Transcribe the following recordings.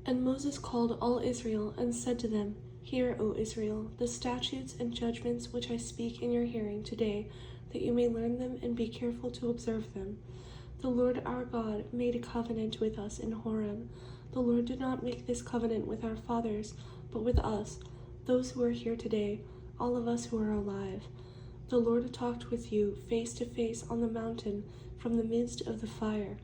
And Moses called all Israel and said to them, Hear, O Israel, the statutes and judgments which I speak in your hearing today, that you may learn them and be careful to observe them. The Lord our God made a covenant with us in Horeb. The Lord did not make this covenant with our fathers, but with us, those who are here today, all of us who are alive. The Lord talked with you face to face on the mountain from the midst of the fire.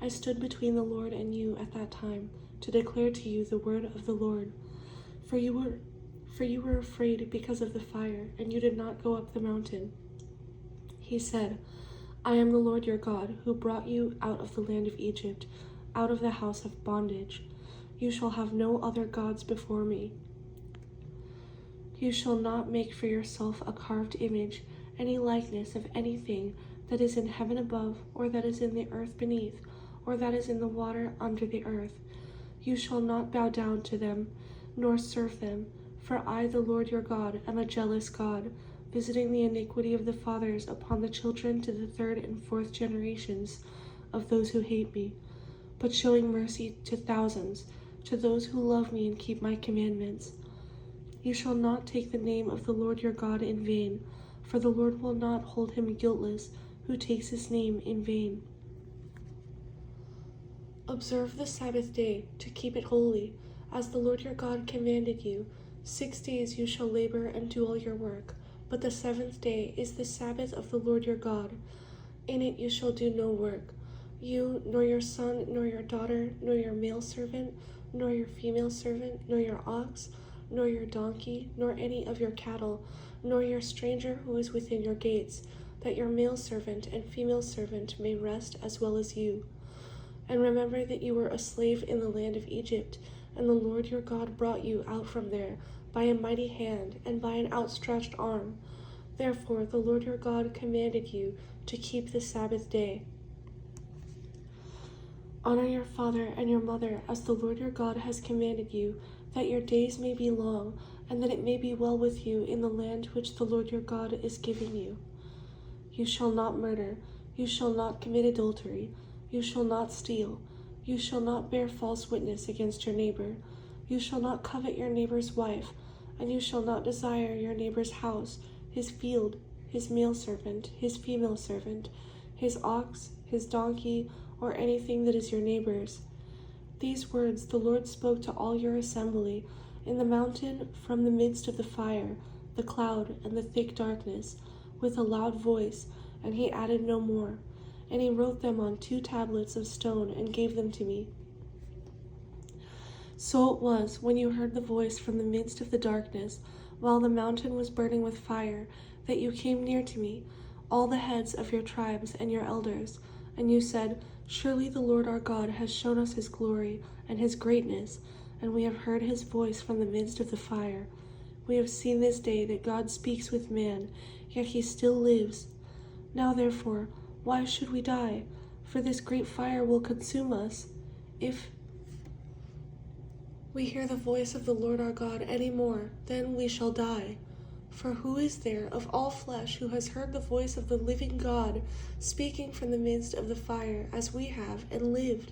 I stood between the Lord and you at that time, to declare to you the word of the Lord. For you were afraid because of the fire, and you did not go up the mountain. He said, I am the Lord your God, who brought you out of the land of Egypt, out of the house of bondage. You shall have no other gods before me. You shall not make for yourself a carved image, any likeness of anything that is in heaven above, or that is in the earth beneath, or that is in the water under the earth. You shall not bow down to them, nor serve them, for I, the Lord your God, am a jealous God, visiting the iniquity of the fathers upon the children to the third and fourth generations of those who hate me, but showing mercy to thousands, to those who love me and keep my commandments. You shall not take the name of the Lord your God in vain, for the Lord will not hold him guiltless who takes his name in vain. Observe the Sabbath day to keep it holy, as the Lord your God commanded you. 6 days you shall labor and do all your work, but the seventh day is the Sabbath of the Lord your God. In it you shall do no work, you, nor your son, nor your daughter, nor your male servant, nor your female servant, nor your ox, nor your donkey, nor any of your cattle, nor your stranger who is within your gates, that your male servant and female servant may rest as well as you. And remember that you were a slave in the land of Egypt, and the Lord your God brought you out from there by a mighty hand and by an outstretched arm. Therefore the Lord your God commanded you to keep the Sabbath day. Honor your father and your mother as the Lord your God has commanded you, that your days may be long, and that it may be well with you in the land which the Lord your God is giving you. You shall not murder, you shall not commit adultery, you shall not steal, you shall not bear false witness against your neighbor, you shall not covet your neighbor's wife, and you shall not desire your neighbor's house, his field, his male servant, his female servant, his ox, his donkey, or anything that is your neighbor's. These words the Lord spoke to all your assembly in the mountain from the midst of the fire, the cloud, and the thick darkness, with a loud voice, and he added no more. And he wrote them on 2 tablets of stone and gave them to me. So it was, when you heard the voice from the midst of the darkness, while the mountain was burning with fire, that you came near to me, all the heads of your tribes and your elders, and you said, Surely the Lord our God has shown us his glory and his greatness, and we have heard his voice from the midst of the fire. We have seen this day that God speaks with man, yet he still lives. Now therefore, why should we die? For this great fire will consume us. If we hear the voice of the Lord our God any more, then we shall die. For who is there of all flesh who has heard the voice of the living God speaking from the midst of the fire, as we have, and lived?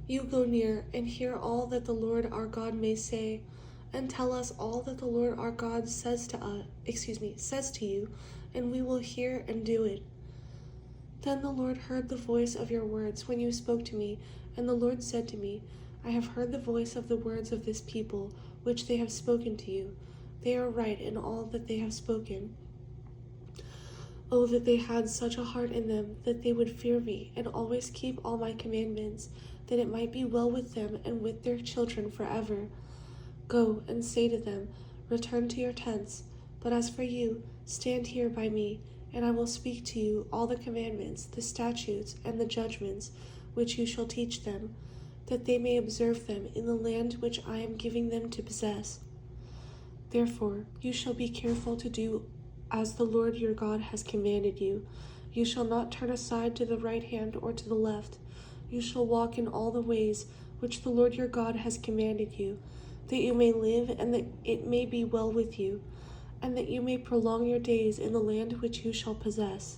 You go near and hear all that the Lord our God may say, and tell us all that the Lord our God says to you, and we will hear and do it. Then the Lord heard the voice of your words when you spoke to me, and the Lord said to me, I have heard the voice of the words of this people, which they have spoken to you. They are right in all that they have spoken. Oh, that they had such a heart in them, that they would fear me, and always keep all my commandments, that it might be well with them and with their children forever. Go and say to them, Return to your tents, but as for you, stand here by me, and I will speak to you all the commandments, the statutes, and the judgments, which you shall teach them, that they may observe them in the land which I am giving them to possess. Therefore, you shall be careful to do as the Lord your God has commanded you. You shall not turn aside to the right hand or to the left. You shall walk in all the ways which the Lord your God has commanded you, that you may live and that it may be well with you, and that you may prolong your days in the land which you shall possess.